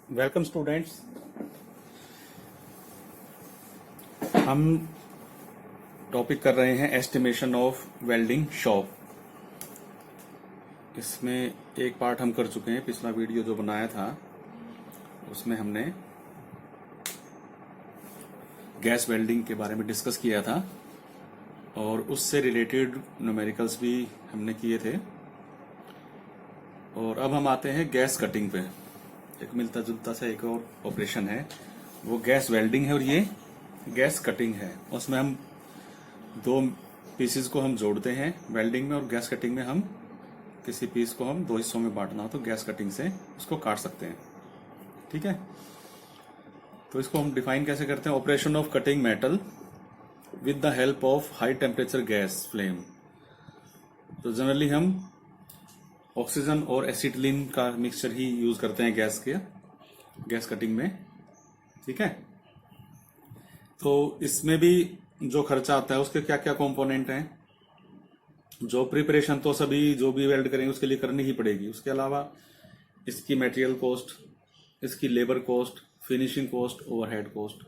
Welcome students. हम topic कर रहे हैं एस्टिमेशन ऑफ वेल्डिंग शॉप। इसमें एक पार्ट हम कर चुके हैं। पिछला वीडियो जो बनाया था उसमें हमने गैस वेल्डिंग के बारे में डिस्कस किया था और उससे रिलेटेड न्यूमेरिकल्स भी हमने किए थे। और अब हम आते हैं गैस कटिंग पे। एक मिलता जुलता सा एक और ऑपरेशन है, वो गैस वेल्डिंग है और ये गैस कटिंग है। उसमें हम दो पीसेस को हम जोड़ते हैं वेल्डिंग में, और गैस कटिंग में हम किसी पीस को हम दो हिस्सों में बांटना हो तो गैस कटिंग से उसको काट सकते हैं। ठीक है, तो इसको हम डिफाइन कैसे करते हैं? Operation of cutting metal with the help of high temperature gas flame. तो जनरली हम ऑक्सीजन और एसिटिलीन का मिक्सचर ही यूज करते हैं गैस कटिंग में। ठीक है, तो इसमें भी जो खर्चा आता है उसके क्या क्या कंपोनेंट हैं। जो प्रिपरेशन तो सभी जो भी वेल्ड करेंगे उसके लिए करनी ही पड़ेगी। उसके अलावा इसकी मटेरियल कॉस्ट, इसकी labour cost, finishing cost, overhead cost.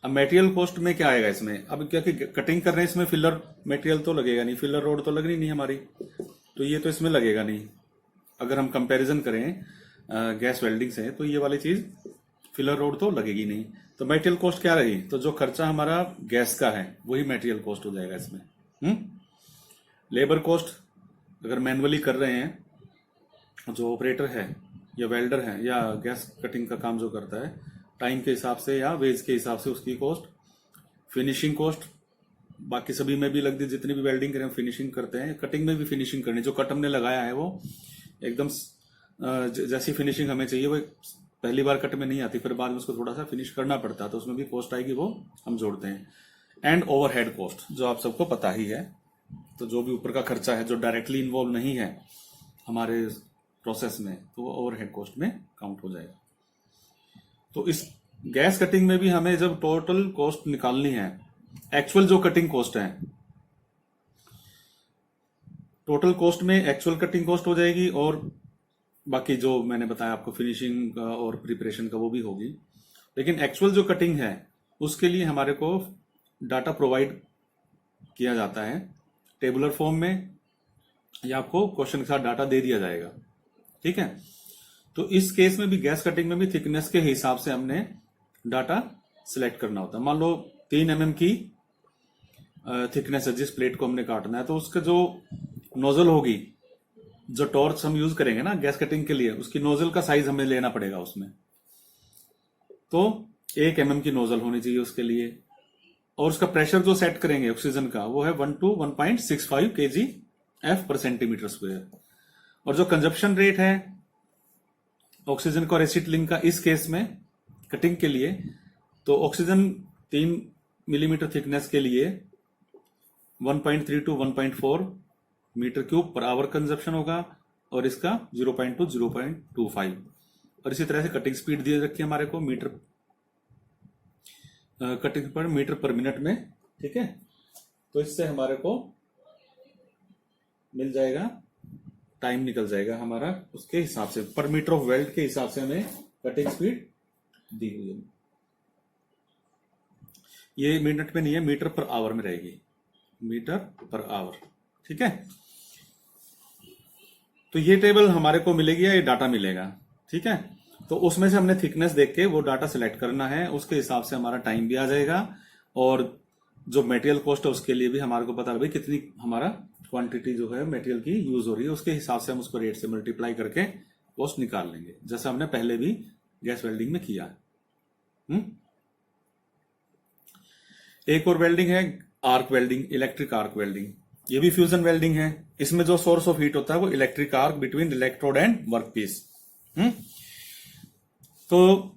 अब मटेरियल कॉस्ट में क्या आएगा इसमें? अब क्या कि कटिंग कर रहे हैं, इसमें फिलर मटेरियल तो लगेगा नहीं, फिलर रोड तो लगनी नहीं हमारी, तो ये तो इसमें लगेगा नहीं। अगर हम कंपैरिजन करें गैस वेल्डिंग से तो ये वाली चीज फिलर रोड तो लगेगी नहीं। तो मटेरियल कॉस्ट क्या रहेगी? तो जो खर्चा हमारा गैस का है वही मटेरियल कॉस्ट हो जाएगा इसमें। लेबर कॉस्ट, अगर मैनुअली कर रहे हैं जो ऑपरेटर है या वेल्डर है या गैस कटिंग का काम जो करता है, टाइम के हिसाब से या वेज के हिसाब से उसकी कॉस्ट। फिनिशिंग कॉस्ट बाकी सभी में भी लगती है, जितनी भी वेल्डिंग करें फिनिशिंग करते हैं, कटिंग में भी फिनिशिंग करनी। जो कट हमने लगाया है वो एकदम जैसी फिनिशिंग हमें चाहिए वो पहली बार कट में नहीं आती, फिर बाद में उसको थोड़ा सा फिनिश करना पड़ता है, तो उसमें भी कॉस्ट आएगी, वो हम जोड़ते हैं। एंड ओवरहेड कॉस्ट जो आप सबको पता ही है। तो जो भी ऊपर का खर्चा है जो डायरेक्टली इन्वॉल्व नहीं है हमारे प्रोसेस में, तो वो ओवरहेड कॉस्ट में काउंट हो जाएगा। तो इस गैस कटिंग में भी हमें जब टोटल कॉस्ट निकालनी है, एक्चुअल जो कटिंग कॉस्ट है, टोटल कॉस्ट में एक्चुअल कटिंग कॉस्ट हो जाएगी और बाकी जो मैंने बताया आपको फिनिशिंग का और प्रिपरेशन का वो भी होगी। लेकिन एक्चुअल जो कटिंग है उसके लिए हमारे को डाटा प्रोवाइड किया जाता है टेबुलर फॉर्म में, या आपको क्वेश्चन के साथ डाटा दे दिया जाएगा। ठीक है, तो इस केस में भी गैस कटिंग में भी थिकनेस के हिसाब से हमने डाटा सिलेक्ट करना होता है। मान लो 3 mm की थिकनेस है जिस प्लेट को हमने काटना है, तो उसका जो नोजल होगी, जो टॉर्च हम यूज करेंगे ना गैस कटिंग के लिए, उसकी नोजल का साइज हमें लेना पड़ेगा उसमें। तो 1 mm की नोजल होनी चाहिए उसके लिए। और उसका प्रेशर जो सेट करेंगे ऑक्सीजन का वो है 1 to 1.65 kg/F per centimeter square। और जो कंजप्शन रेट है ऑक्सीजन का और एसिटिलीन का इस केस में कटिंग के लिए, तो ऑक्सीजन 3 मिलीमीटर थिकनेस के लिए 1.3 to 1.4 metre cube per hour consumption होगा, और इसका 0.2 0.25। और इसी तरह से कटिंग स्पीड दी रखी है हमारे को कटिंग पर मीटर पर मिनट में। ठीक है, तो इससे हमारे को मिल जाएगा, टाइम निकल जाएगा हमारा उसके हिसाब से, पर मीटर ऑफ वेल्ड के हिसाब से हमें कटिंग स्पीड दी हुई है। ये मिनट में नहीं है, मीटर पर आवर में रहेगी, मीटर पर आवर। ठीक है, तो ये टेबल हमारे को मिलेगी या ये डाटा मिलेगा। ठीक है, तो उसमें से हमने थिकनेस देख के वो डाटा सिलेक्ट करना है, उसके हिसाब से हमारा टाइम भी आ जाएगा, और जो मटेरियल कॉस्ट है उसके लिए भी हमारे को पता है भाई कितनी हमारा क्वांटिटी जो है मटेरियल की यूज हो रही है, उसके हिसाब से हम उसको रेट से मल्टीप्लाई करके कॉस्ट निकाल लेंगे, जैसा हमने पहले भी गैस वेल्डिंग में किया है। एक और वेल्डिंग है arc welding, electric arc welding. ये भी फ्यूजन वेल्डिंग है। इसमें जो सोर्स ऑफ हीट होता है वो electric arc between electrode and workpiece. तो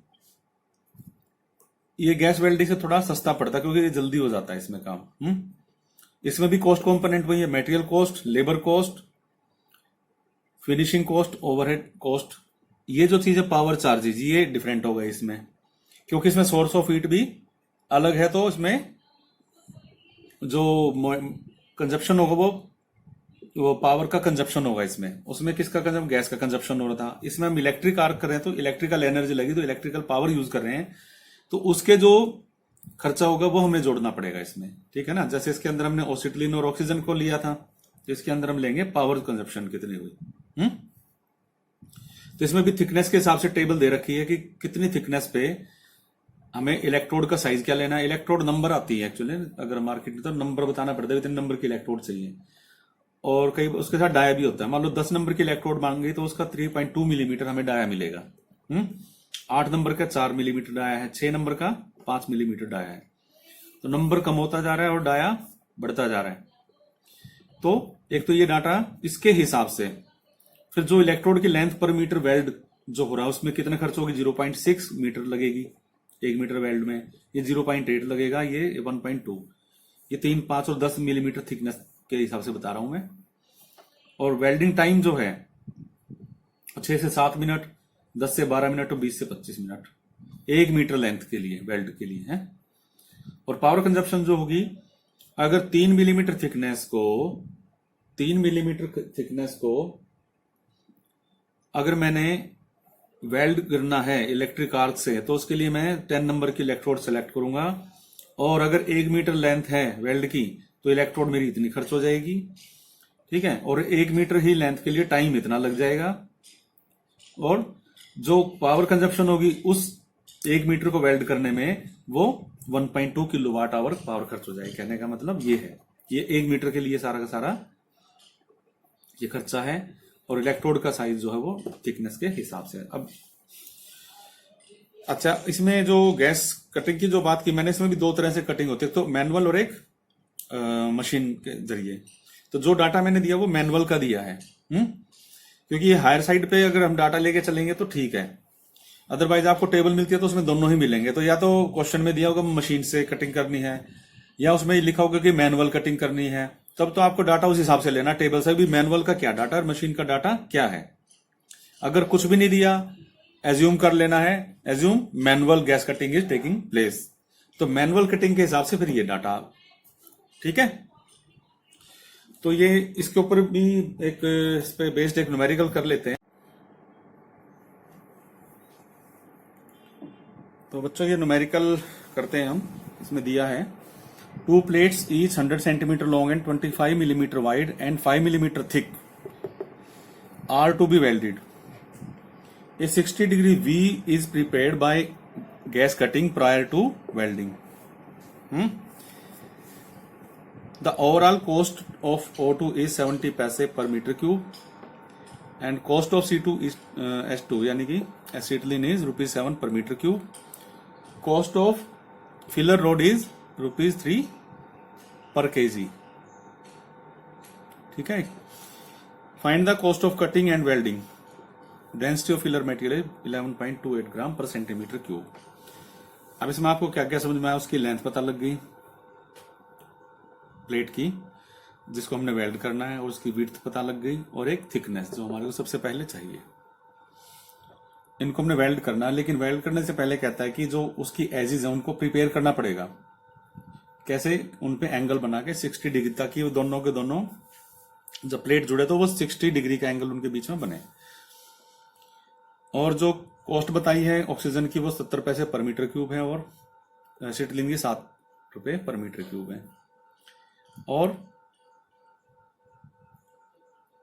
ये गैस वेल्डिंग से थोड़ा सस्ता पड़ता है क्योंकि ये जल्दी हो जाता है इसमें काम। इसमें भी कॉस्ट कंपोनेंट वही है, material cost, labour cost, finishing cost, overhead cost. ये जो चीज है पावर चार्जेज, ये डिफरेंट होगा इसमें, क्योंकि इसमें सोर्स ऑफ हीट भी अलग है, तो इसमें जो कंजप्शन होगा वो वो पावर का कंजप्शन होगा इसमें, उसमें किसका कंजप्शन, गैस का कंजप्शन हो रहा था। इसमें हम इलेक्ट्रिक आर्क कर रहे हैं तो इलेक्ट्रिकल एनर्जी लगी, तो इलेक्ट्रिकल पावर यूज कर रहे हैं, तो उसके जो खर्चा होगा वो हमें जोड़ना पड़ेगा इसमें, ठीक है ना। जैसे इसके अंदर हमने ओसिटिलिन और ऑक्सीजन को लिया था, तो इसके अंदर हम लेंगे पावर कंजप्शन कितनी हुई। तो इसमें भी थिकनेस के हिसाब से टेबल दे रखी है कि कितनी थिकनेस पे हमें इलेक्ट्रोड का साइज क्या लेना है। इलेक्ट्रोड नंबर आती है एक्चुअली, अगर मार्केट में तो नंबर बताना पड़ता है, इतने नंबर की इलेक्ट्रोड चाहिए। और कई उसके साथ डाया भी होता है। मान लो 10 नंबर की इलेक्ट्रोड मांग गई तो उसका 3.2 मिलीमीटर हमें डाया मिलेगा। 8 नंबर का 4 मिलीमीटर डाया है, 6 नंबर का 5 मिलीमीटर डाया है। तो नंबर कम होता जा रहा है और डाया बढ़ता जा रहा है। तो एक तो ये डाटा इसके हिसाब से, फिर जो इलेक्ट्रोड की लेंथ पर मीटर वेल्ड जो हो रहा है उसमें कितना खर्च होगी, 0.6 मीटर लगेगी 1 मीटर वेल्ड में, ये 0.8 लगेगा, ये 1.2, ये 3, 5 और 10 मिलीमीटर थिकनेस के हिसाब से बता रहा हूं मैं। और वेल्डिंग टाइम जो है 6 से 7 मिनट, 10 से 12 मिनट और 20 से 25 मिनट 1 मीटर लेंथ के लिए, वेल्ड के लिए है। और पावर कंजप्शन जो होगी, अगर 3 मिलीमीटर थिकनेस को अगर मैंने वेल्ड करना है इलेक्ट्रिक आर्क से, तो उसके लिए मैं 10 नंबर की इलेक्ट्रोड सेलेक्ट करूंगा। और अगर 1 मीटर लेंथ है वेल्ड की, तो इलेक्ट्रोड मेरी इतनी खर्च हो जाएगी, ठीक है। और 1 मीटर ही लेंथ के लिए टाइम इतना लग जाएगा। और जो पावर कंजप्शन होगी उस 1 मीटर को वेल्ड करने में, वो 1.2 किलोवाट आवर पावर खर्च हो जाएगी। कहने का मतलब ये है, ये 1 मीटर के लिए सारा का सारा ये खर्चा है। और इलेक्ट्रोड का साइज जो है वो थिकनेस के हिसाब से। अब अच्छा, इसमें जो गैस कटिंग की जो बात की मैंने, इसमें भी 2 तरह से कटिंग होती है, तो मैनुअल और एक मशीन के जरिए। तो जो डाटा मैंने दिया वो मैनुअल का दिया है, क्योंकि ये हायर साइड पे अगर हम डाटा लेके चलेंगे तो ठीक है, अदरवाइज आपको टेबल मिलती है तो उसमें दोनों ही मिलेंगे। तो या तो क्वेश्चन में दिया होगा मशीन से कटिंग करनी है, या उसमें लिखा होगा कि मैनुअल कटिंग करनी है, तब तो आपको डाटा उस हिसाब से लेना टेबल से भी, मैनुअल का क्या डाटा और मशीन का डाटा क्या है। अगर कुछ भी नहीं दिया, एज्यूम कर लेना है, assume manual gas cutting is taking place, तो मैनुअल कटिंग के हिसाब से फिर ये डाटा, ठीक है। तो ये इसके ऊपर भी एक इस पे बेस्ड एक न्यूमेरिकल कर लेते हैं। तो बच्चों ये न्यूमेरिकल करते हैं हम। इसमें दिया है 2 plates each 100 centimeter long and 25 millimeter wide and 5 millimeter thick are to be welded. A 60-degree V is prepared by gas cutting prior to welding. The overall cost of O2 is 70 paise per meter cube and cost of C2 is S2 यानी कि acetylene is ₹7 per meter cube. Cost of filler rod is ₹3 per kg, ठीक है। Find the cost of cutting and welding. Density of filler material 11.28 ग्राम पर centimetre cube. अब इसमें आपको क्या क्या समझ में आया, उसकी लेंथ पता लग गई प्लेट की जिसको हमने वेल्ड करना है, और उसकी विड्थ पता लग गई, और एक थिकनेस जो हमारे को सबसे पहले चाहिए। इनको हमने वेल्ड करना है, लेकिन वेल्ड करने से पहले कहता है कि जो उसकी एजेस है उनको प्रिपेयर करना पड़ेगा। कैसे, उन पे एंगल बना के 60 डिग्री, ताकि वो दोनों के दोनों जब प्लेट जुड़े तो वो 60 डिग्री का एंगल उनके बीच में बने। और जो कॉस्ट बताई है ऑक्सीजन की वो 70 पैसे पर मीटर क्यूब है, और एसिटिलीन की 7 रुपए पर मीटर क्यूब है। और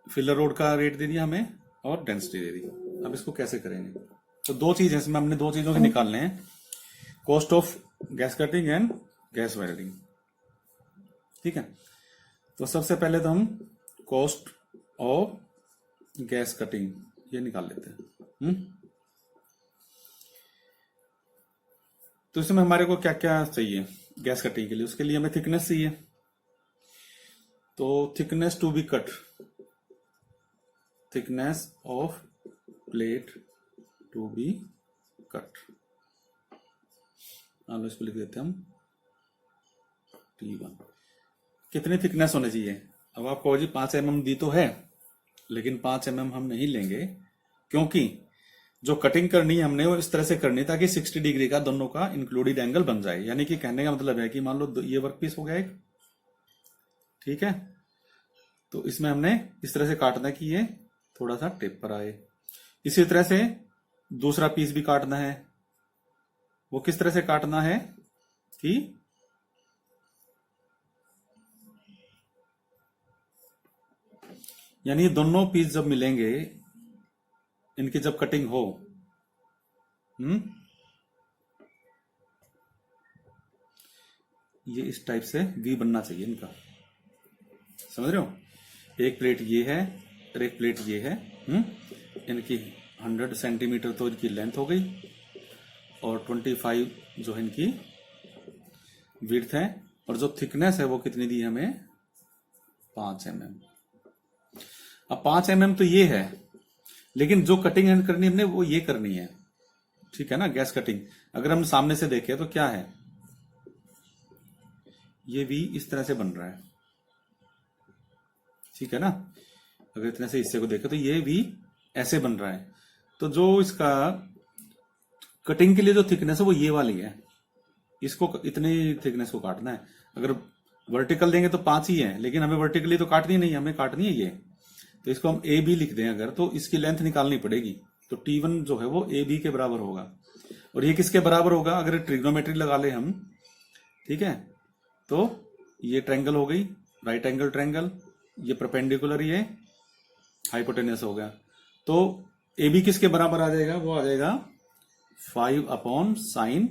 फिलर रोड का रेट दे दिया हमें और डेंसिटी दे दी। अब इसको कैसे करेंगे, तो 2 चीज है इसमें, हमने 2 चीजों के निकालने हैं, cost of gas cutting and gas welding, ठीक है। तो सबसे पहले तो हम कॉस्ट ऑफ गैस कटिंग ये निकाल लेते हैं। तो इसमें हमारे को क्या क्या चाहिए गैस कटिंग के लिए, उसके लिए हमें थिकनेस चाहिए। तो thickness to be cut, thickness of plate to be cut, लो इसको लिख देते हैं हम T1। कितनी थिकनेस होनी चाहिए, अब आपको जी 5 mm दी तो है, लेकिन 5 mm हम नहीं लेंगे, क्योंकि जो कटिंग करनी है हमने वो इस तरह से करनी ताकि 60 डिग्री का दोनों का इंक्लूडेड एंगल बन जाए। यानी कि कहने का मतलब है कि मान लो ये वर्क पीस हो गया एक, ठीक है, तो इसमें हमने इस तरह से काटना है कि ये थोड़ा सा टेप पर आए। इसी तरह से दूसरा पीस भी काटना है। वो किस तरह से काटना है कि यानी दोनों पीस जब मिलेंगे, इनकी जब कटिंग हो, ये इस टाइप से वी बनना चाहिए इनका, समझ रहे हो? एक प्लेट ये है और एक प्लेट ये है। इनकी 100 सेंटीमीटर तो इनकी लेंथ हो गई और 25 जो है इनकी विड्थ है, और जो थिकनेस है वो कितनी दी हमें, 5 mm। अब 5 mm तो ये है, लेकिन जो कटिंग एंड करनी हमने वो ये करनी है, ठीक है ना, गैस कटिंग। अगर हम सामने से देखें तो क्या है, ये भी इस तरह से बन रहा है, ठीक है ना। अगर इतने से हिस्से को देखें तो ये भी ऐसे बन रहा है। तो जो इसका कटिंग के लिए जो थिकनेस है वो ये वाली है, इसको इतनी थिकनेस को काटना है। अगर वर्टिकल देंगे तो 5 ही है, लेकिन हमें वर्टिकली तो काटनी नहीं, हमें काटनी है ये। तो इसको हम ए बी लिख दें अगर, तो इसकी लेंथ निकालनी पड़ेगी। तो T1 जो है वो ए बी के बराबर होगा, और ये किसके बराबर होगा, अगर ट्रिग्नोमेट्री लगा ले हम, ठीक है, तो ये ट्रायंगल हो गई, राइट एंगल ट्रायंगल, ये परपेंडिकुलर, ये हाइपोटेन्यूस हो गया। तो ए बी किसके बराबर आ जाएगा, वो आ जाएगा 5/sin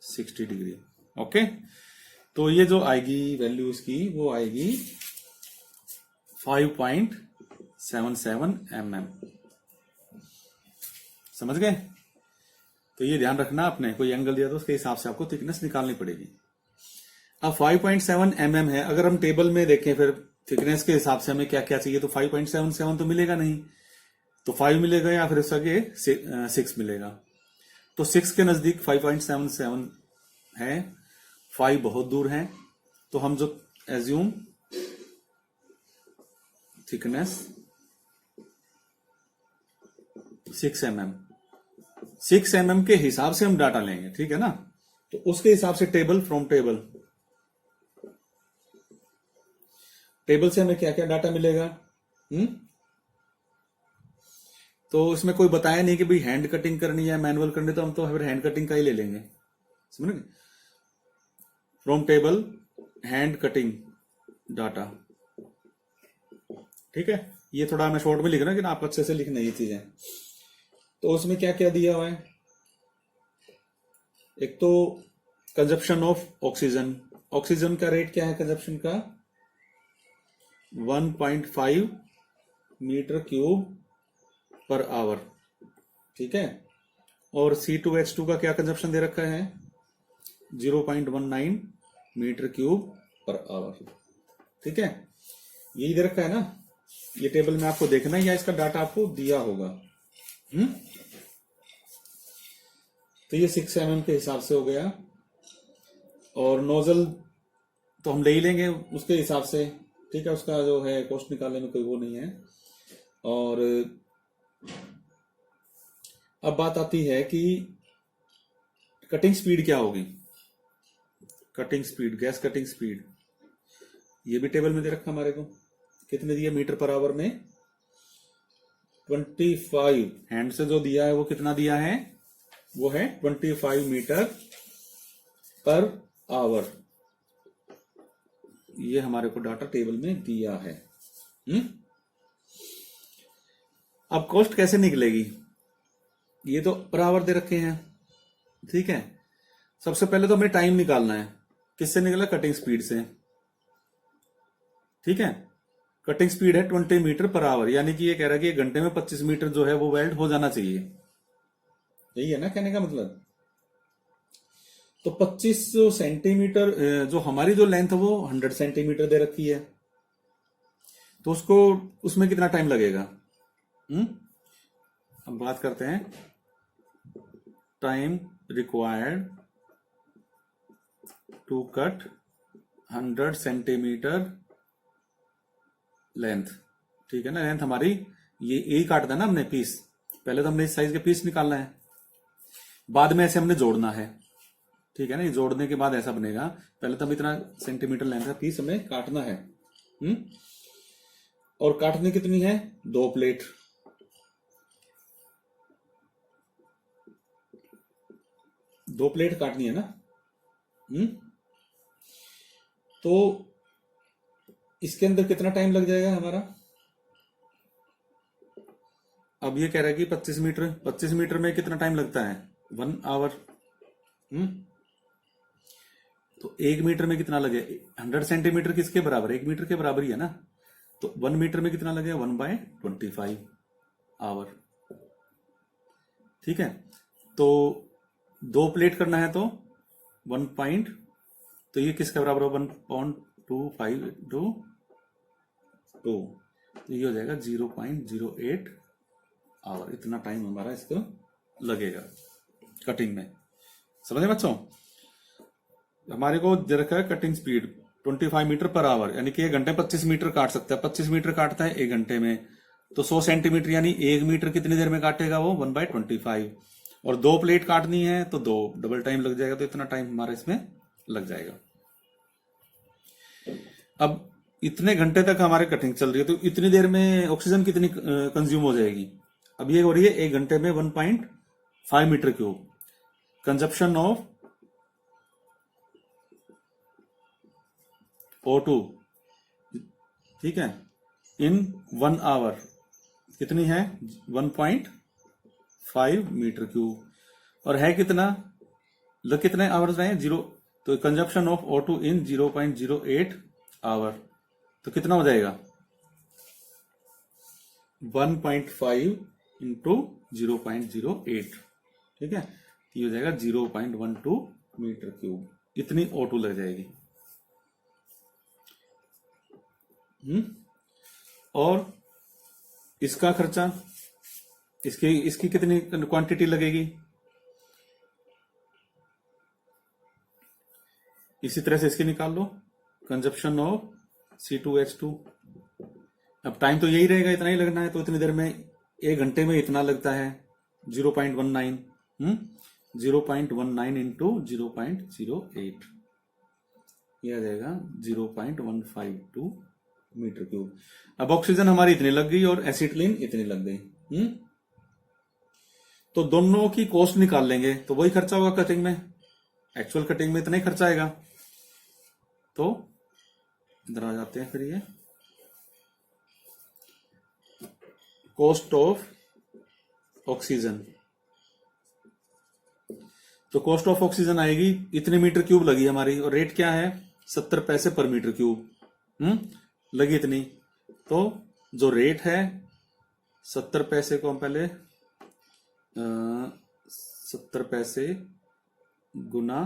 60 डिग्री। ओके, तो ये जो आएगी वैल्यू इसकी, वो आएगी 5.77 mm। समझ गए? तो ये ध्यान रखना, आपने कोई एंगल दिया तो उसके हिसाब से आपको थिकनेस निकालनी पड़ेगी। अब 5.7 mm है, अगर हम टेबल में देखें फिर थिकनेस के हिसाब से हमें क्या क्या चाहिए, तो 5.77 तो मिलेगा नहीं, तो 5 मिलेगा या फिर उसका 6 मिलेगा। तो 6 के नजदीक 5.77 है, 5 बहुत दूर है, तो हम जो एज्यूम थिकनेस 6 mm, 6 mm के हिसाब से हम डाटा लेंगे, ठीक है ना। तो उसके हिसाब से टेबल फ्रॉम टेबल से हमें क्या क्या डाटा मिलेगा। तो इसमें कोई बताया नहीं कि भाई हैंड कटिंग करनी है मैनुअल करनी, तो हम तो फिर हैंड कटिंग का ही ले लेंगे, समझ गए। From table hand cutting data, ठीक है। ये थोड़ा मैं शॉर्ट में लिख रहा हूं, लेकिन आप अच्छे से लिखना ये चीजें। तो उसमें क्या क्या दिया हुआ है, एक तो कंजप्शन ऑफ ऑक्सीजन, ऑक्सीजन का रेट क्या है कंजप्शन का, 1.5 मीटर क्यूब पर आवर, ठीक है। और C2H2 का क्या कंजप्शन दे रखा है, 0.19 मीटर क्यूब पर आवर, ठीक है। यही दे रखा है ना, ये टेबल में आपको देखना है या इसका डाटा आपको दिया होगा। तो ये 6 mm के हिसाब से हो गया, और नोजल तो हम ले ही लेंगे उसके हिसाब से, ठीक है। उसका जो है कॉस्ट निकालने में कोई वो नहीं है। और अब बात आती है कि कटिंग स्पीड क्या होगी, cutting speed, gas cutting speed, ये भी टेबल में दे रखा हमारे को, कितने दिया मीटर पर आवर में, 25, हैंड से जो दिया है वो कितना दिया है, वो है 25 मीटर पर आवर, ये हमारे को डाटा टेबल में दिया है। अब कॉस्ट कैसे निकलेगी, ये तो पर आवर दे रखे हैं, ठीक है। सबसे पहले तो हमें टाइम निकालना है, किससे निकला, कटिंग स्पीड से, ठीक है। कटिंग स्पीड है 20 मीटर पर आवर, यानी कि ये कह रहा है कि घंटे में 25 मीटर जो है वो वेल्ड हो जाना चाहिए, यही है ना कहने का मतलब। तो 25 सेंटीमीटर, जो हमारी जो लेंथ है वो 100 सेंटीमीटर दे रखी है, तो उसको उसमें कितना टाइम लगेगा। अब बात करते हैं time required to cut 100 centimetre length, ठीक है ना। लेंथ हमारी ये यही काटना है ना हमने पीस, पहले तो हमने इस साइज के पीस निकालना है, बाद में ऐसे हमने जोड़ना है, ठीक है ना। ये जोड़ने के बाद ऐसा बनेगा, पहले तो हम इतना सेंटीमीटर लेंथ का पीस हमें काटना है। और काटनी कितनी है? 2 प्लेट। दो प्लेट काटनी है ना। तो इसके अंदर कितना टाइम लग जाएगा हमारा? अब ये कह रहा है कि 25 मीटर, 25 मीटर में कितना टाइम लगता है? 1 आवर। तो 1 मीटर में कितना लगे? 100 सेंटीमीटर किसके बराबर? 1 मीटर के बराबर ही है ना। तो 1 मीटर में कितना लगेगा? 1/25 आवर। ठीक है। तो 2 प्लेट करना है तो 1 पॉइंट, तो ये किसके बराबर हो? 1.25 इंटू 2, तो ये हो जाएगा 0.08 आवर। इतना टाइम हमारा इसको लगेगा कटिंग में। समझे बच्चों? हमारे को दे रखा है cutting speed 25 metre per hour, यानी कि 1 घंटे 25 मीटर काट सकता है। 25 मीटर काटता है 1 घंटे में, तो 100 सेंटीमीटर यानी 1 मीटर कितनी देर में काटेगा वो? 1/25। और 2 प्लेट काटनी है तो 2 डबल टाइम लग जाएगा, तो इतना टाइम हमारा इसमें लग जाएगा। अब इतने घंटे तक हमारी कटिंग चल रही है, तो इतनी देर में ऑक्सीजन कितनी कंज्यूम हो जाएगी? अब ये हो रही है 1 घंटे में 1.5 metre cube consumption of O2। ठीक है, इन 1 आवर कितनी है? 1.5 मीटर क्यूब। और है कितना? लग कितने आवर्स रहे? 0। तो consumption of O2 in 0.08 our, तो कितना हो जाएगा? 1.5 इंटू 0.08। ठीक है, ये हो जाएगा 0.12 मीटर क्यूब। इतनी O2 लग जाएगी। और इसका खर्चा, इसकी कितनी क्वांटिटी लगेगी? इसी तरह से इसकी निकाल लो, कंजप्शन ऑफ C2H2। अब टाइम तो यही रहेगा, इतना ही लगना है, तो इतनी देर में 1 घंटे में इतना लगता है 0.19। 0.19 इंटू 0.08, यह आ जाएगा 0.152 मीटर क्यूब। अब ऑक्सीजन हमारी इतनी लग गई और एसिटिलीन इतनी लग गई। तो दोनों की कॉस्ट निकाल लेंगे, तो वही खर्चा होगा कटिंग में। एक्चुअल कटिंग में इतना ही खर्चा आएगा। तो इधर आ जाते हैं फिर, ये कॉस्ट ऑफ ऑक्सीजन। तो कॉस्ट ऑफ ऑक्सीजन आएगी, इतने मीटर क्यूब लगी हमारी, और रेट क्या है? 70 पैसे पर मीटर क्यूब लगी इतनी। तो जो रेट है 70 पैसे को हम पहले 70 पैसे गुना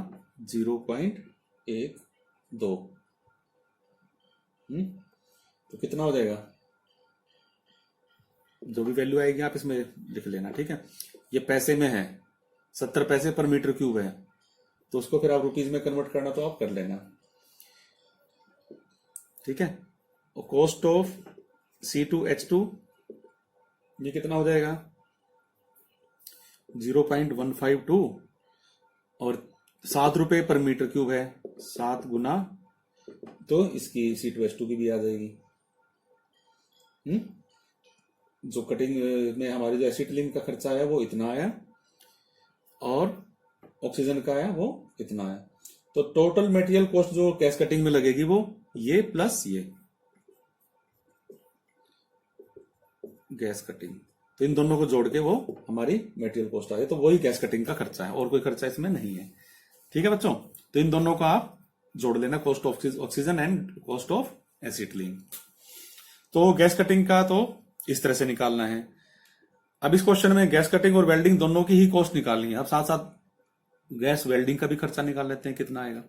0.12, तो कितना हो जाएगा? जो भी वैल्यू आएगी आप इसमें लिख लेना। ठीक है, ये पैसे में है, 70 पैसे पर मीटर क्यूब है, तो उसको फिर आप रुपीज में कन्वर्ट करना तो आप कर लेना। ठीक है, और कॉस्ट ऑफ C2H2 ये कितना हो जाएगा? 0.152, और 7 रुपए पर मीटर क्यूब है, 7 गुना, तो इसकी C2H2 की भी आ जाएगी। जो कटिंग में हमारी जो एसिटिलीन का खर्चा आया वो इतना आया, और ऑक्सीजन का आया वो इतना आया। तो टोटल मटेरियल कॉस्ट जो गैस कटिंग में लगेगी वो ये प्लस ये गैस कटिंग, तो इन दोनों को जोड़ के वो हमारी मटेरियल कॉस्ट आ जाए। तो वही गैस कटिंग का खर्चा है, और कोई खर्चा इसमें नहीं है। ठीक है बच्चों, तो इन दोनों का आप जोड़ लेना, cost of oxygen and cost of acetylene. तो गैस कटिंग का तो इस तरह से निकालना है। अब इस क्वेश्चन में गैस कटिंग और वेल्डिंग दोनों की ही कॉस्ट निकालनी है। अब साथ साथ गैस वेल्डिंग का भी खर्चा निकाल लेते हैं, कितना आएगा।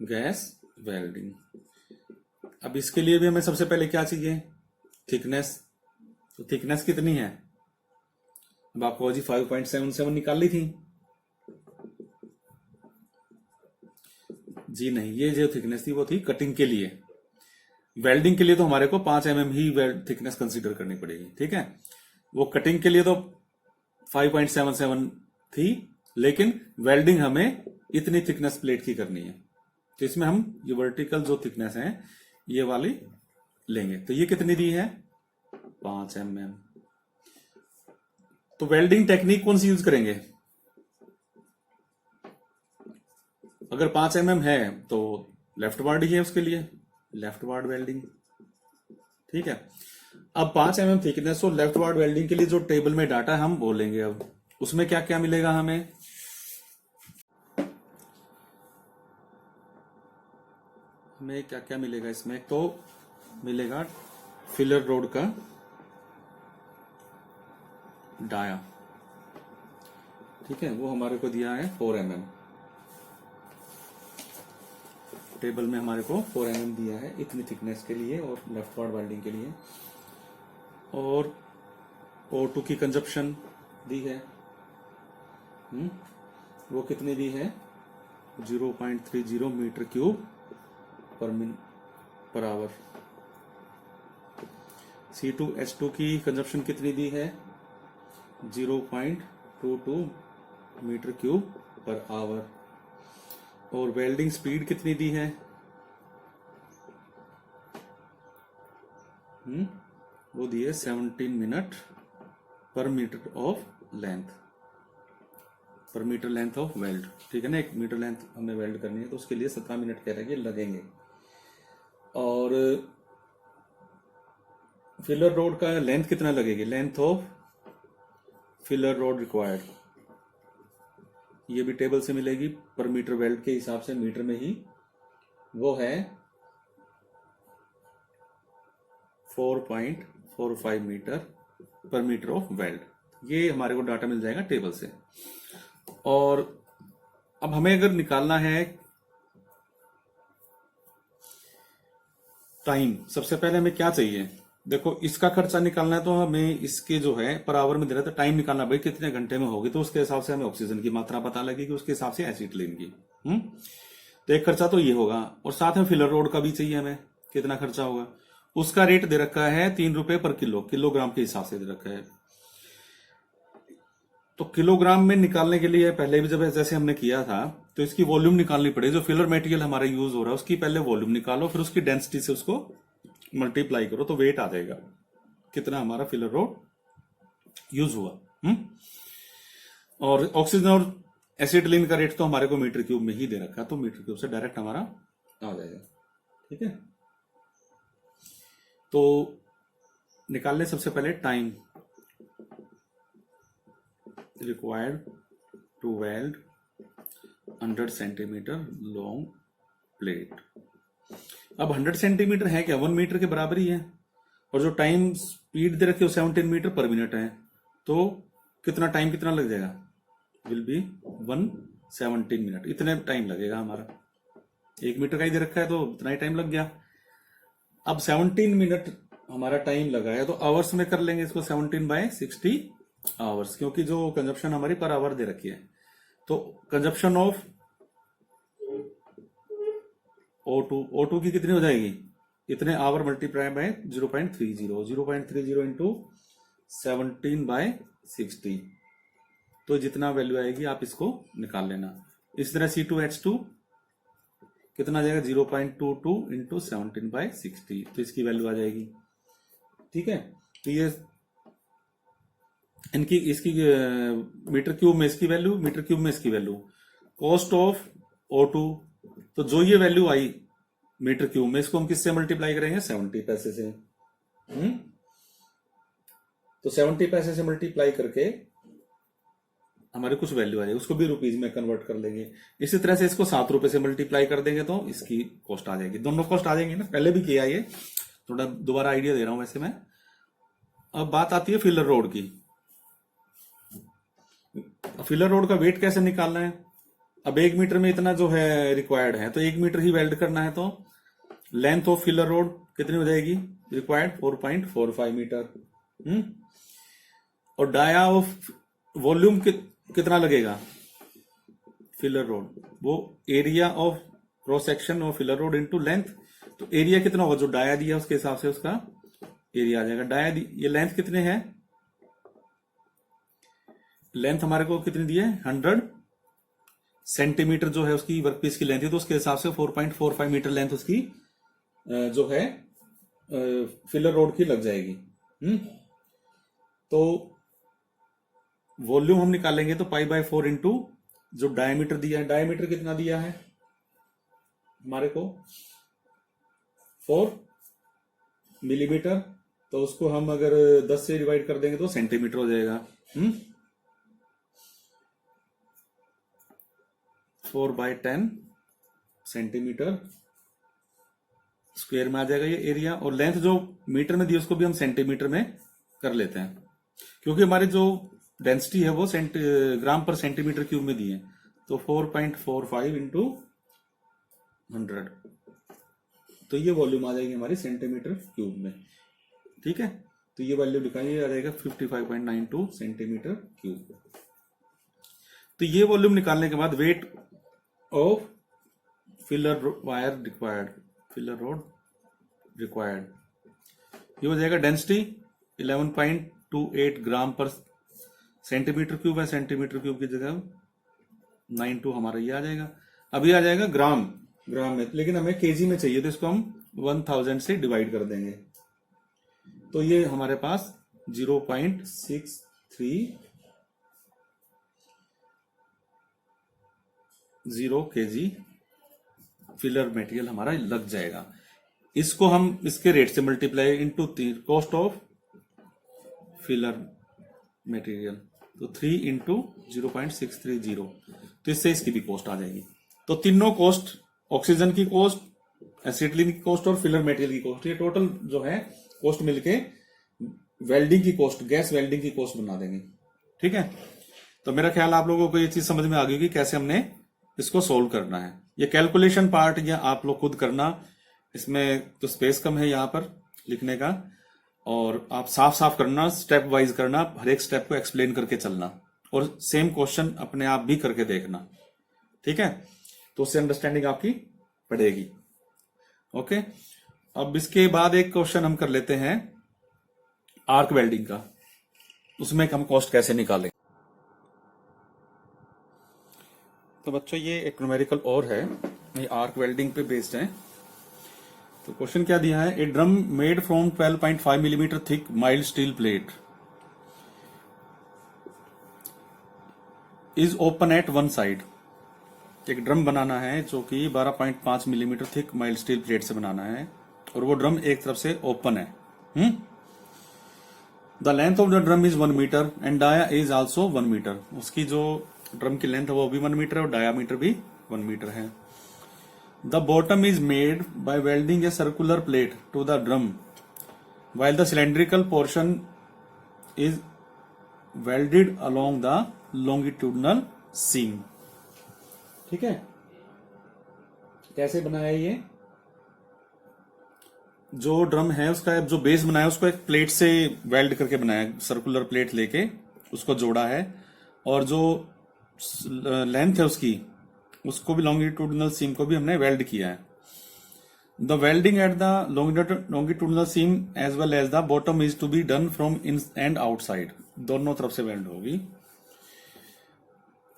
गैस वेल्डिंग, अब इसके लिए भी हमें सबसे पहले क्या चाहिए? थिकनेस। तो थिकनेस कितनी है? अब आपको जी 5.77 निकाल ली थी जी, नहीं, ये जो थिकनेस थी वो थी कटिंग के लिए। वेल्डिंग के लिए तो हमारे को 5 mm ही थिकनेस कंसीडर करनी पड़ेगी। ठीक है, वो कटिंग के लिए तो 5.77 थी, लेकिन वेल्डिंग हमें इतनी थिकनेस प्लेट की करनी है, तो इसमें हम ये वर्टिकल जो थिकनेस है ये वाली लेंगे। तो ये कितनी दी है? 5 mm। तो वेल्डिंग टेक्निक कौन सी यूज करेंगे? अगर 5 mm है तो लेफ्ट वार्ड ही है, उसके लिए लेफ्ट वार्ड वेल्डिंग। ठीक है, अब 5 mm थिकनेस और लेफ्ट वार्ड वेल्डिंग के लिए जो टेबल में डाटा हम बोलेंगे, अब उसमें क्या क्या मिलेगा हमें? क्या क्या मिलेगा इसमें? तो मिलेगा फिलर रोड का डाया, ठीक है, वो हमारे को दिया है 4 mm। टेबल में हमारे को 4 mm दिया है इतनी थिकनेस के लिए और लेफ्ट वार्ड वेल्डिंग के लिए। और O2 की कंजप्शन दी है, वो कितनी दी है? 0.30 metre cube per our. C2H2 की कंजप्शन कितनी दी है? 0.22 मीटर क्यूब पर आवर। और वेल्डिंग स्पीड कितनी दी है? वो दी है 17 मिनट पर मीटर ऑफ लेंथ, पर मीटर लेंथ ऑफ वेल्ड। ठीक है ना, 1 मीटर लेंथ हमें वेल्ड करनी है तो उसके लिए 17 मिनट कह रहे हैं कि लगेंगे। और फिलर रोड का लेंथ कितना लगेगी? Length of filler road required, ये भी टेबल से मिलेगी पर मीटर वेल्ड के हिसाब से, मीटर में ही, वो है 4.45 मीटर पर मीटर ऑफ वेल्ड। ये हमारे को डाटा मिल जाएगा टेबल से। और अब हमें अगर निकालना है टाइम, सबसे पहले हमें क्या चाहिए? देखो, इसका खर्चा निकालना है तो हमें इसके जो है पर आवर में दे रहा था, टाइम निकालना भाई कितने घंटे में होगी, तो उसके हिसाब से हमें ऑक्सीजन की मात्रा पता लगेगी, उसके हिसाब से एसिटिलीन की। तो एक खर्चा तो ये होगा, और साथ में फिलर रोड का भी चाहिए हमें, कितना खर्चा होगा। उसका रेट दे रखा है 3 रुपए पर किलो, किलोग्राम के हिसाब से दे रखा है। तो किलोग्राम में निकालने के लिए पहले भी जब जैसे हमने किया था, तो इसकी वॉल्यूम निकालनी पड़ेगी। जो फिलर मटेरियल हमारा यूज हो रहा है उसकी पहले वॉल्यूम निकालो, फिर उसकी डेंसिटी से उसको मल्टीप्लाई करो, तो वेट आ जाएगा कितना हमारा फिलर रोड यूज हुआ। और ऑक्सीजन और एसिटिलीन का रेट तो हमारे को मीटर क्यूब में ही दे रखा है, तो मीटर क्यूब से डायरेक्ट हमारा आ जाएगा। ठीक है, तो निकालने सबसे पहले time required to weld 100 centimetre long plate. अब 100 सेंटीमीटर है क्या? 1 मीटर के बराबर ही है। और जो टाइम स्पीड दे रखी है 17 मीटर पर मिनट है, तो कितना टाइम कितना लग जाएगा? विल बी 117 मिनट, इतने टाइम लगेगा हमारा। 1 मीटर का ही दे रखा है तो इतना ही टाइम लग गया। अब 17 मिनट हमारा टाइम लगा है, तो आवर्स में कर लेंगे इसको, 17/60 आवर्स, क्योंकि जो कंजप्शन हमारी पर आवर दे रखी है। तो कंजप्शन ऑफ O2 की कितनी हो जाएगी? इतने आवर मल्टीप्लाई बाय 0.30 इंटू 17/60, तो जितना वैल्यू आएगी आप इसको निकाल लेना। इस तरह C2H2 कितना आ जाएगा? 0.22 इंटू 17/60, तो इसकी वैल्यू आ जाएगी। ठीक है, तो ये इनकी इसकी मीटर क्यूब में इसकी वैल्यू, मीटर क्यूब में इसकी वैल्यू। कॉस्ट ऑफ O2, तो जो ये वैल्यू आई मीटर क्यूब में, इसको हम किससे मल्टीप्लाई करेंगे? 70 पैसे से। तो 70 पैसे से मल्टीप्लाई करके हमारे कुछ वैल्यू आ जाएगी, उसको भी रुपीज में कन्वर्ट कर लेंगे। इसी तरह से इसको 7 रुपए से मल्टीप्लाई कर देंगे तो इसकी कॉस्ट आ जाएगी। दोनों कॉस्ट आ जाएंगे ना, पहले भी किया ये, थोड़ा दोबारा आइडिया दे रहा हूं वैसे मैं। अब बात आती है फिलर रोड की। फिलर रोड का वेट कैसे निकालना है? अब 1 मीटर में इतना जो है रिक्वायर्ड है, तो 1 मीटर ही वेल्ड करना है, तो लेंथ ऑफ फिलर रोड कितनी हो जाएगी रिक्वायर्ड? 4.45 मीटर। और डाया ऑफ वॉल्यूम कितना लगेगा फिलर रोड? वो area of cross section of filler road into length. तो एरिया कितना होगा? जो डाया दिया उसके हिसाब से उसका एरिया आ जाएगा। डाया ये लेंथ कितने हैं? लेंथ हमारे को कितनी दी है, 100 सेंटीमीटर जो है उसकी वर्कपीस की लेंथ है, तो उसके हिसाब से 4.45 मीटर लेंथ उसकी जो है फिलर रोड की लग जाएगी। तो वॉल्यूम हम निकालेंगे तो π/4 इंटू जो डायमीटर दिया है, डायमीटर कितना दिया है हमारे को 4 मिलीमीटर, तो उसको हम अगर 10 से डिवाइड कर देंगे तो सेंटीमीटर हो जाएगा। 4/10 सेंटीमीटर स्क्वायर में आ जाएगा ये एरिया। और लेंथ जो मीटर में दी उसको भी हम सेंटीमीटर में कर लेते हैं, क्योंकि हमारी जो डेंसिटी है वो ग्राम पर सेंटीमीटर क्यूब में दी है। तो 4.45 इंटू 100, तो ये वॉल्यूम आ जाएगी हमारी सेंटीमीटर क्यूब में। ठीक है, तो ये वैल्यू लिखाइए, आ जाएगा 55.92 सेंटीमीटर क्यूब। तो ये वॉल्यूम निकालने के बाद weight of filler wire required, filler road required, ये हो जाएगा डेंसिटी 11.28 ग्राम पर सेंटीमीटर क्यूब है, सेंटीमीटर क्यूब की जगह 92 हमारा ये आ जाएगा। अभी आ जाएगा ग्राम में, लेकिन हमें केजी में चाहिए तो इसको हम 1000 से डिवाइड कर देंगे, तो ये हमारे पास 0.630 केजी फिलर मटेरियल हमारा लग जाएगा। इसको हम इसके रेट से multiply into cost of filler material, तो 3 इंटू 0.630, तो इससे इसकी भी कॉस्ट आ जाएगी। तो तीनों कॉस्ट, ऑक्सीजन की कॉस्ट, एसिटिलीन की कॉस्ट और फिलर मटेरियल की कॉस्ट, ये टोटल जो है कॉस्ट मिलके वेल्डिंग की कॉस्ट, गैस वेल्डिंग की कॉस्ट बना देंगे। ठीक है, तो मेरा ख्याल आप लोगों को ये चीज समझ में आ गई कि कैसे हमने इसको सोल्व करना है। ये कैलकुलेशन पार्ट या आप लोग खुद करना, इसमें तो स्पेस कम है यहाँ पर लिखने का, और आप साफ साफ करना, स्टेप वाइज करना, हर एक स्टेप को एक्सप्लेन करके चलना, और सेम क्वेश्चन अपने आप भी करके देखना। ठीक है, तो उससे अंडरस्टैंडिंग आपकी बढ़ेगी। ओके, अब इसके बाद एक क्वेश्चन हम कर लेते हैं आर्क वेल्डिंग का, उसमें हम कॉस्ट कैसे निकालें। तो बच्चों ये एक न्यूमेरिकल और है, ये आर्क वेल्डिंग पे बेस्ड है। तो क्वेश्चन क्या दिया है, a drum made from 12.5 millimetre thick mild steel plate is open at one side. एक ड्रम बनाना है जो कि 12.5 millimetre thick mild steel plate से बनाना है, और वो ड्रम एक तरफ से ओपन है। The length of the drum is 1 metre and dia is also 1 metre. उसकी जो ड्रम की लेंथ है वो भी 1 मीटर है और डायामीटर भी 1 मीटर है। The bottom is made by welding a circular plate to the drum while the cylindrical portion is welded along the longitudinal seam। ठीक है, कैसे बनाया ये, जो ड्रम है उसका जो बेस बनाया उसको एक प्लेट से वेल्ड करके बनाया, सर्कुलर प्लेट लेके उसको जोड़ा है, और जो लेंथ है उसको भी लॉन्गिट्यूडिनल सीम को भी हमने वेल्ड किया है। The welding at the longitudinal seam as well as the bottom is to be done from in and outside, दोनों तरफ से वेल्ड होगी।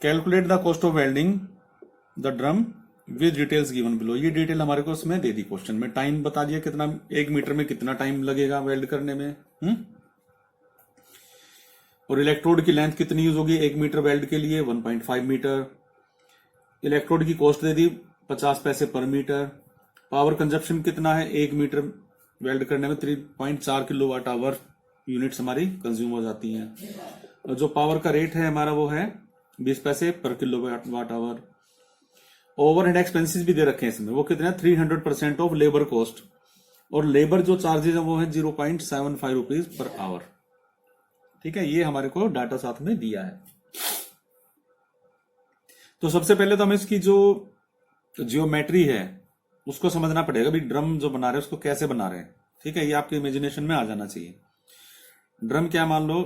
Calculate the cost of welding the drum with details given below. ये detail हमारे को उसमें दे the question में, time बता दिया कितना, 1 मीटर में कितना टाइम लगेगा वेल्ड करने में। और इलेक्ट्रोड की लेंथ कितनी यूज होगी 1 मीटर वेल्ड के लिए, 1.5 मीटर। इलेक्ट्रोड की कॉस्ट दे दी 50 पैसे पर मीटर। पावर कंजप्शन कितना है 1 मीटर वेल्ड करने में, 3.4 किलोवाट आवर यूनिट्स हमारी कंज्यूम हो जाती हैं। और जो पावर का रेट है हमारा वो है 20 पैसे पर किलोवाट आवर। ओवरहेड एक्सपेंसेस भी दे रखे हैं इसमें, वो कितने हैं 300% ऑफ लेबर कॉस्ट, और लेबर जो चार्जेस है वो है 0.75 रुपीज पर आवर। ठीक है, ये हमारे को डाटा साथ में दिया है। तो सबसे पहले तो हमें इसकी जो जियोमेट्री है उसको समझना पड़ेगा, भी ड्रम जो बना रहे हैं उसको कैसे बना रहे हैं। ठीक है, ये आपके इमेजिनेशन में आ जाना चाहिए। ड्रम क्या, मान लो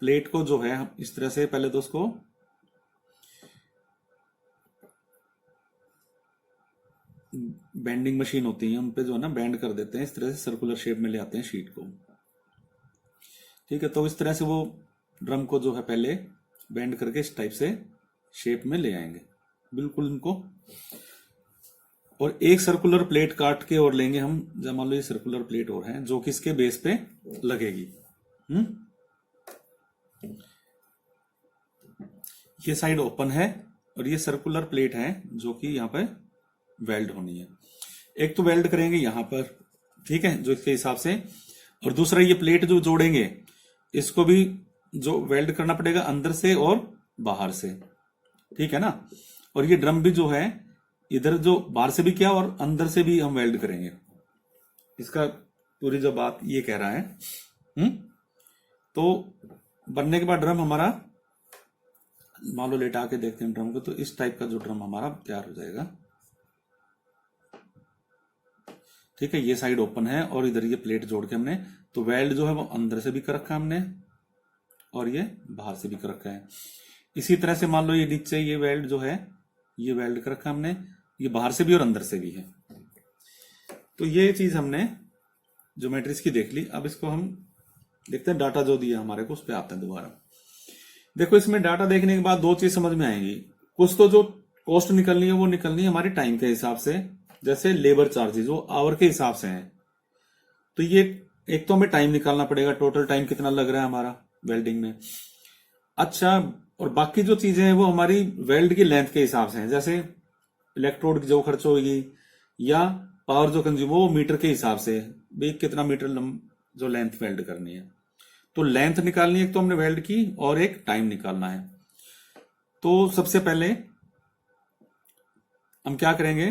प्लेट को जो है इस तरह से, पहले तो उसको बेंडिंग मशीन होती है, उन पे जो है ना बेंड कर देते हैं, इस तरह से सर्कुलर शेप में ले आते हैं शीट को। ठीक है, तो इस तरह से वो ड्रम को जो है पहले बेंड करके इस टाइप से शेप में ले आएंगे बिल्कुल इनको। और एक सर्कुलर प्लेट काट के और लेंगे हम, जब मान लो ये सर्कुलर प्लेट और है जो कि इसके बेस पे लगेगी। ये साइड ओपन है और ये सर्कुलर प्लेट है जो कि यहाँ पे वेल्ड होनी है। एक तो वेल्ड करेंगे यहां पर, ठीक है, जो इसके हिसाब से, और दूसरा ये प्लेट जो जोड़ेंगे इसको भी जो वेल्ड करना पड़ेगा अंदर से और बाहर से, ठीक है ना। और ये ड्रम भी जो है इधर जो बाहर से भी किया और अंदर से भी हम वेल्ड करेंगे। इसका पूरी जो बात ये कह रहा है। तो बनने के बाद ड्रम हमारा, मान लो लेटा के देखते हैं ड्रम को, तो इस टाइप का जो ड्रम हमारा तैयार हो जाएगा, ठीक है। ये साइड ओपन है और इधर ये प्लेट जोड़ के हमने, तो वेल्ड जो है वो अंदर से भी कर रखा है हमने और ये बाहर से भी कर रखा है। इसी तरह से मान लो ये नीचे ये वेल्ड जो है ये वेल्ड कर रखा है हमने, ये बाहर से भी और अंदर से भी है। तो ये चीज हमने ज्योमेट्रीज की देख ली। अब इसको हम देखते हैं डाटा जो दिया हमारे को, उस पर आते हैं दोबारा। देखो इसमें डाटा देखने के बाद दो चीज समझ में आएंगी। कुछ तो जो कॉस्ट निकलनी है वो निकलनी है हमारी टाइम के हिसाब से, जैसे लेबर चार्जेस वो आवर के हिसाब से हैं। तो ये एक तो हमें टाइम निकालना पड़ेगा, टोटल टाइम कितना लग रहा है हमारा वेल्डिंग में। अच्छा, और बाकी जो चीजें हैं वो हमारी वेल्ड की लेंथ के हिसाब से हैं, जैसे इलेक्ट्रोड की जो खर्च होगी या पावर जो कंज्यूम हो वो मीटर के हिसाब से भाई कितना मीटर जो लेंथ वेल्ड करनी है। तो लेंथ निकालनी है एक तो हमने वेल्ड की, और एक टाइम निकालना है। तो सबसे पहले हम क्या करेंगे,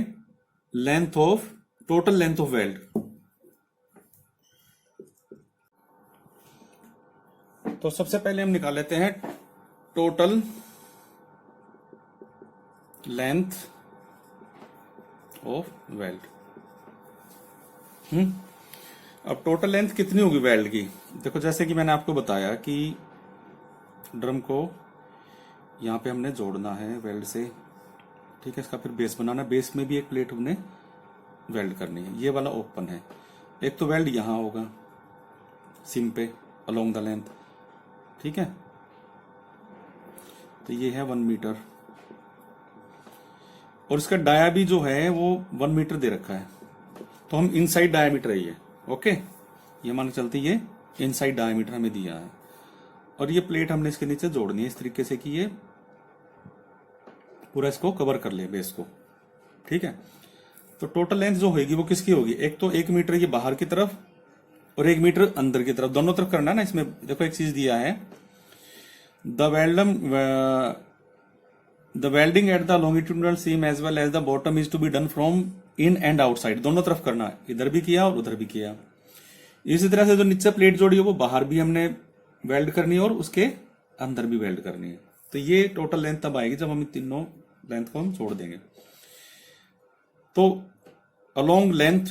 टोटल लेंथ ऑफ वेल्ड। तो सबसे पहले हम निकाल लेते हैं टोटल लेंथ ऑफ वेल्ड। अब टोटल लेंथ कितनी होगी वेल्ड की? देखो जैसे कि मैंने आपको बताया कि ड्रम को यहां पे हमने जोड़ना है वेल्ड से, ठीक है। इसका फिर बेस बनाना, बेस में भी एक प्लेट हमने वेल्ड करनी है। ये वाला ओपन है, एक तो वेल्ड यहां होगा सिम पे अलोंग द लेंथ, ठीक है। तो ये है 1 मीटर और इसका डाया भी जो है वो 1 मीटर दे रखा है। तो हम इनसाइड डायमीटर है ये, ओके, ये मान के चलते ये इनसाइड डायमीटर हमें दिया है। और ये प्लेट हमने इसके नीचे जोड़नी है इस तरीके से कि ये पूरा इसको कवर कर ले बेस को, ठीक है। तो टोटल लेंथ जो होगी वो किसकी होगी, एक तो 1 मीटर ये बाहर की तरफ और 1 मीटर अंदर की तरफ, दोनों तरफ करना है ना। इसमें देखो एक चीज दिया है, the welding at the longitudinal seam as well as the bottom is to be done from in and outside, दोनों तरफ करना है, इधर भी किया और उधर भी किया। इसी तरह से जो नीचे प्लेट जोड़ी है वो बाहर भी हमने वेल्ड करनी है और उसके अंदर भी वेल्ड करनी है। तो ये टोटल लेंथ तब आएगी जब हम तीनों लेंथ को हम जोड़ देंगे। तो अलोंग लेंथ,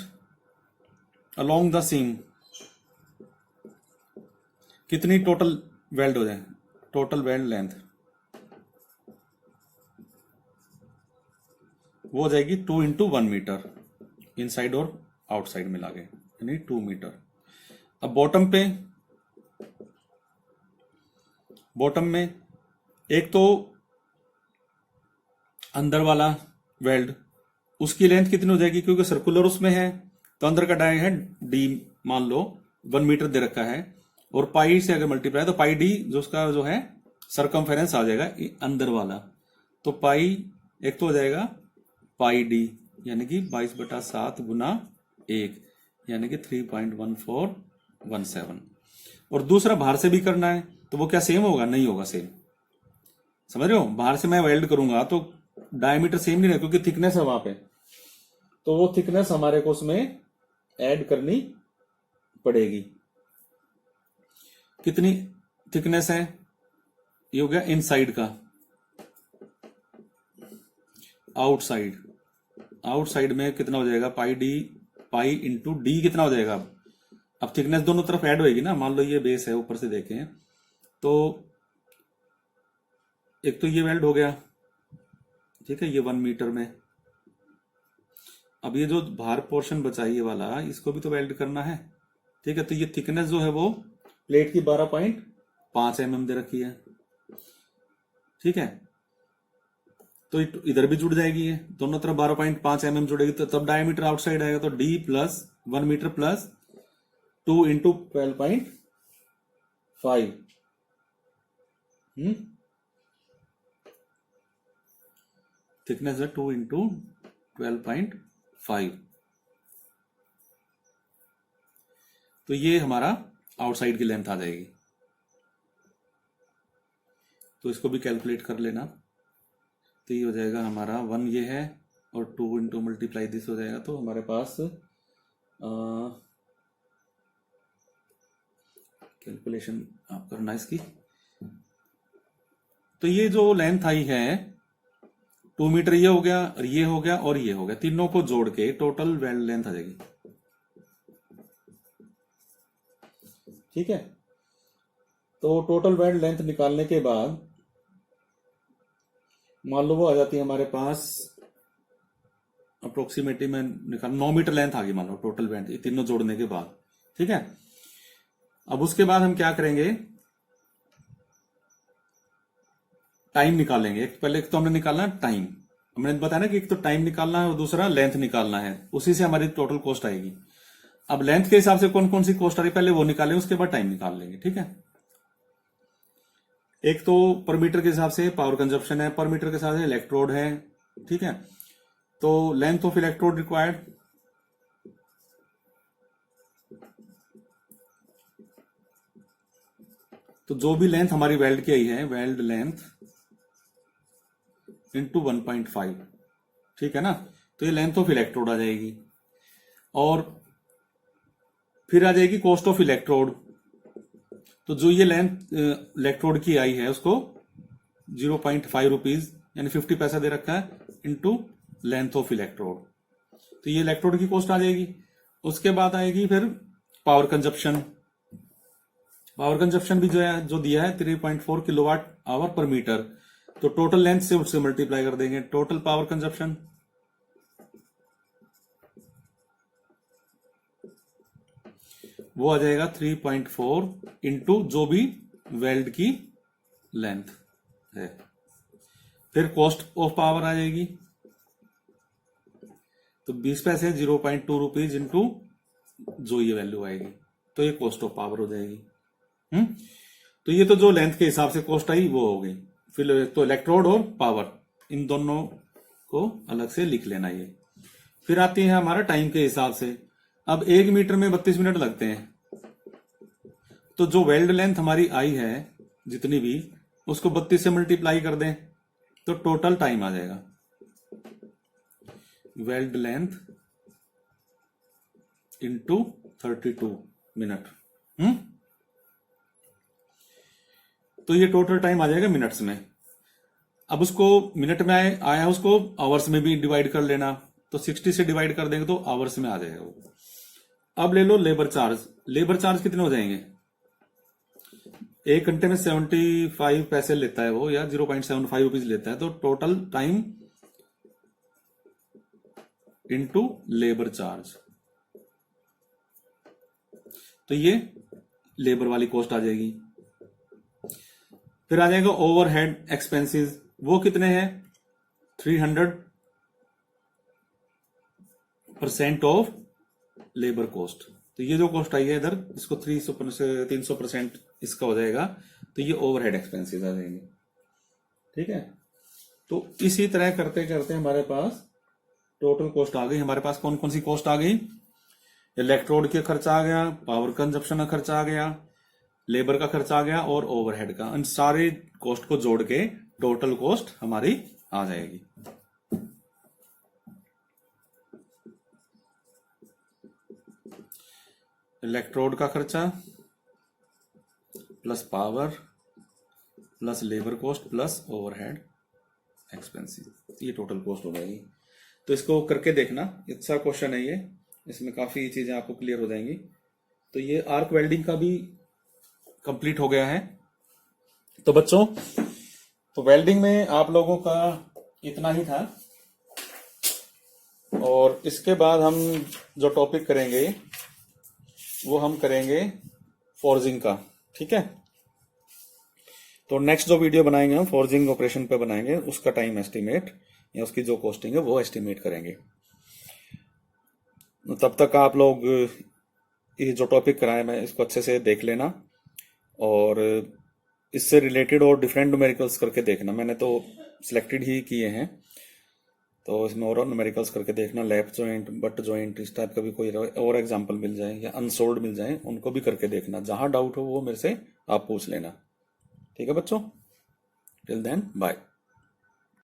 अलोंग द सीम कितनी टोटल वेल्ड हो जाए, टोटल वेल्ड लेंथ वो हो जाएगी 2 इंटू 1 मीटर, इनसाइड और आउटसाइड मिला के, यानी 2 मीटर। अब बॉटम में एक तो अंदर वाला वेल्ड, उसकी लेंथ कितनी हो जाएगी, क्योंकि सर्कुलर उसमें है तो अंदर का डाया है डी, मान लो 1 मीटर दे रखा है, और पाई से अगर मल्टीप्लाई तो पाई डी जो उसका जो है सरकमफेरेंस आ जाएगा अंदर वाला। तो पाई एक तो हो जाएगा पाई डी, यानी कि 22/7 गुना 1, यानी कि 3.1417। और दूसरा बाहर से भी करना है तो वो क्या सेम होगा, नहीं होगा सेम, समझ रहे हो। बाहर से मैं वेल्ड करूंगा तो डायमीटर सेम नहीं रहेगा क्योंकि थिकनेस है वहां पे, तो वो थिकनेस हमारे को उसमें ऐड करनी पड़ेगी। कितनी थिकनेस है, ये हो गया इनसाइड का। आउटसाइड में कितना हो जाएगा, पाई डी, पाई इंटू डी कितना हो जाएगा। अब थिकनेस दोनों तरफ ऐड होएगी ना, मान लो ये बेस है ऊपर से देखें तो एक तो ये वेल्ड हो गया, ठीक है, ये 1 मीटर में। अब ये जो बाहर पोर्शन बचा ये वाला, इसको भी तो वेल्ड करना है, ठीक है। तो ये थिकनेस जो है वो प्लेट की 12.5 5 mm दे रखी है, ठीक है। तो इधर भी जुड़ जाएगी, ये दोनों तरफ 12.5 mm जुड़ेगी, तो तब डायमीटर आउटसाइड आएगा, तो D plus 1 metre plus 2 into 12.5, thickness है 2 इंटू 12.5। तो ये हमारा आउटसाइड की लेंथ आ जाएगी। तो इसको भी कैलकुलेट कर लेना। तो ये हो जाएगा हमारा 1 ये है और 2 इंटू मल्टीप्लाई दिस हो जाएगा। तो हमारे पास कैलकुलेशन आप करना इसकी। तो ये जो लेंथ आई है 2 मीटर, ये हो गया और ये हो गया और ये हो गया, तीनों को जोड़ के टोटल वेल्ड लेंथ आ जाएगी, ठीक है। तो टोटल वेल्ड लेंथ निकालने के बाद मान लो वो आ जाती है हमारे पास अप्रोक्सीमेटली में निकाल 9 मीटर लेंथ आ गई मान लो टोटल वेल्ड, ये तीनों जोड़ने के बाद, ठीक है। अब उसके बाद हम क्या करेंगे, टाइम निकालेंगे। एक तो हमने निकालना टाइम, हमने बताया ना कि एक तो टाइम निकालना है और दूसरा लेंथ निकालना है, उसी से हमारी टोटल कॉस्ट आएगी। अब लेंथ के हिसाब से कौन कौन सी कॉस्ट आ रही है पहले वो निकालें, उसके बाद टाइम निकाल लेंगे, ठीक है। एक तो पर मीटर के हिसाब से पावर कंजप्शन है, पर मीटर के हिसाब से इलेक्ट्रोड है, ठीक है। तो लेंथ ऑफ इलेक्ट्रोड रिक्वायर्ड, तो जो भी लेंथ हमारी वेल्ड की आई है, वेल्ड लेंथ इंटू 1.5, ठीक है ना। तो ये लेंथ ऑफ इलेक्ट्रोड आ जाएगी। और फिर आ जाएगी कॉस्ट ऑफ इलेक्ट्रोड। तो जो ये लेंथ इलेक्ट्रोड की आई है उसको 0.5 रुपीज यानी 50 पैसा दे रखा है इंटू लेंथ ऑफ इलेक्ट्रोड। तो ये इलेक्ट्रोड की कॉस्ट आ जाएगी। उसके बाद आएगी फिर पावर कंजप्शन। पावर कंजप्शन भी जो है जो दिया है 3.4 किलोवाट आवर पर मीटर। तो टोटल लेंथ से उससे मल्टीप्लाई कर देंगे, टोटल पावर कंजप्शन वो आ जाएगा 3.4 इंटू जो भी वेल्ड की लेंथ है। फिर कॉस्ट ऑफ पावर आ जाएगी, तो 20 पैसे 0.2 रुपीज इंटू जो ये वैल्यू आएगी, तो ये कॉस्ट ऑफ पावर हो जाएगी। तो ये तो जो लेंथ के हिसाब से कॉस्ट आई वो हो गई। फिर तो इलेक्ट्रोड और पावर इन दोनों को अलग से लिख लेना ये। फिर आती है हमारा टाइम के हिसाब से। अब 1 मीटर में 32 मिनट लगते हैं, तो जो वेल्ड लेंथ हमारी आई है जितनी भी उसको 32 से मल्टीप्लाई कर दें तो टोटल टाइम आ जाएगा वेल्ड लेंथ इंटू 32 मिनट। तो ये टोटल टाइम आ जाएगा मिनट्स में। अब उसको मिनट में आया उसको आवर्स में भी डिवाइड कर लेना, तो 60 से डिवाइड कर देंगे तो आवर्स में आ जाएगा वो। अब ले लो लेबर चार्ज। लेबर चार्ज कितने हो जाएंगे, 1 घंटे में 75 पैसे लेता है वो या 0.75 रुपीज लेता है। तो total time into labour charge, तो ये लेबर वाली कॉस्ट आ जाएगी। फिर आ जाएगा ओवरहेड एक्सपेंसेस, वो कितने हैं 300% ऑफ लेबर कॉस्ट। तो ये जो कॉस्ट आई है इधर इसको 300% इसका हो जाएगा, तो ये ओवरहेड एक्सपेंसेस आ जाएंगे, ठीक है। तो इसी तरह करते करते हमारे पास टोटल कॉस्ट आ गई। हमारे पास कौन कौन सी कॉस्ट आ गई, इलेक्ट्रोड का खर्चा आ गया, पावर कंजप्शन का खर्चा आ गया, लेबर का खर्चा आ गया और ओवरहेड का। इन सारे कॉस्ट को जोड़ के टोटल कॉस्ट हमारी आ जाएगी। इलेक्ट्रोड का खर्चा plus power plus labour cost plus overhead expenses, ये टोटल कॉस्ट हो जाएगी। तो इसको करके देखना, अच्छा क्वेश्चन है ये, इसमें काफी चीजें आपको क्लियर हो जाएंगी। तो ये आर्क वेल्डिंग का भी कंप्लीट हो गया है। तो बच्चों, तो वेल्डिंग में आप लोगों का इतना ही था, और इसके बाद हम जो टॉपिक करेंगे वो हम करेंगे फोर्जिंग का, ठीक है। तो नेक्स्ट जो वीडियो बनाएंगे हम फोर्जिंग ऑपरेशन पे बनाएंगे, उसका टाइम एस्टिमेट या उसकी जो कॉस्टिंग है वो एस्टिमेट करेंगे। तब तक आप लोग ये जो टॉपिक कराए मैं इसको अच्छे से देख लेना, और इससे रिलेटेड और डिफरेंट न्यूमेरिकल्स करके देखना। मैंने तो सिलेक्टेड ही किए हैं, तो इसमें और न्यूमेरिकल्स करके देखना। लैप जॉइंट, बट जॉइंट, इस टाइप का भी कोई और एग्जांपल मिल जाए या अनसोल्ड मिल जाए, उनको भी करके देखना। जहां डाउट हो वो मेरे से आप पूछ लेना। ठीक है बच्चों, टिल देन बाय।